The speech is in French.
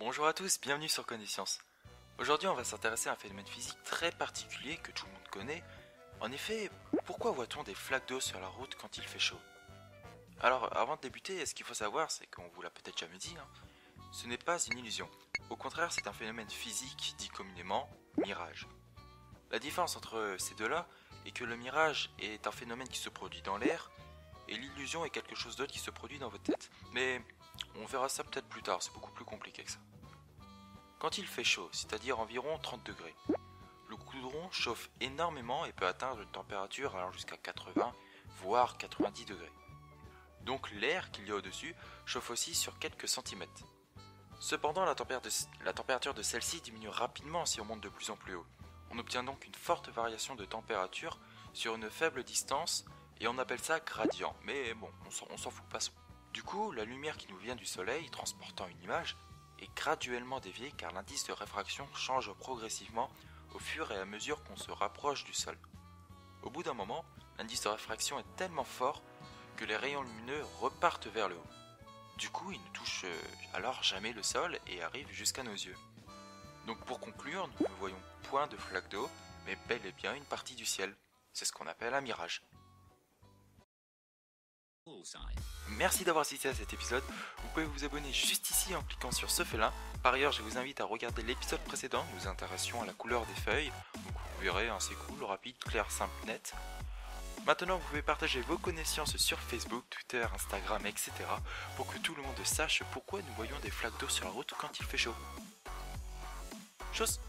Bonjour à tous, bienvenue sur Connaissance. Aujourd'hui, on va s'intéresser à un phénomène physique très particulier que tout le monde connaît. En effet, pourquoi voit-on des flaques d'eau sur la route quand il fait chaud? Alors, avant de débuter, ce qu'il faut savoir, c'est qu'on vous l'a peut-être jamais dit, ce n'est pas une illusion. Au contraire, c'est un phénomène physique dit communément mirage. La différence entre ces deux-là est que le mirage est un phénomène qui se produit dans l'air et l'illusion est quelque chose d'autre qui se produit dans votre tête. Mais on verra ça peut-être plus tard, c'est beaucoup plus compliqué que ça. Quand il fait chaud, c'est-à-dire environ 30 degrés, le goudron chauffe énormément et peut atteindre une température allant jusqu'à 80 voire 90 degrés. Donc l'air qu'il y a au-dessus chauffe aussi sur quelques centimètres. Cependant, la température de celle-ci diminue rapidement si on monte de plus en plus haut. On obtient donc une forte variation de température sur une faible distance et on appelle ça gradient, mais bon, on s'en fout, passons. Du coup, la lumière qui nous vient du soleil, transportant une image, est graduellement déviée car l'indice de réfraction change progressivement au fur et à mesure qu'on se rapproche du sol. Au bout d'un moment, l'indice de réfraction est tellement fort que les rayons lumineux repartent vers le haut. Du coup, ils ne touchent alors jamais le sol et arrivent jusqu'à nos yeux. Donc pour conclure, nous ne voyons point de flaque d'eau, mais bel et bien une partie du ciel. C'est ce qu'on appelle un mirage. Merci d'avoir assisté à cet épisode. Vous pouvez vous abonner juste ici en cliquant sur ce félin. Par ailleurs, je vous invite à regarder l'épisode précédent. Nous nous intéressions à la couleur des feuilles. Donc vous verrez, c'est cool, rapide, clair, simple, net. Maintenant, vous pouvez partager vos connaissances sur Facebook, Twitter, Instagram, etc. pour que tout le monde sache pourquoi nous voyons des flaques d'eau sur la route quand il fait chaud. Chose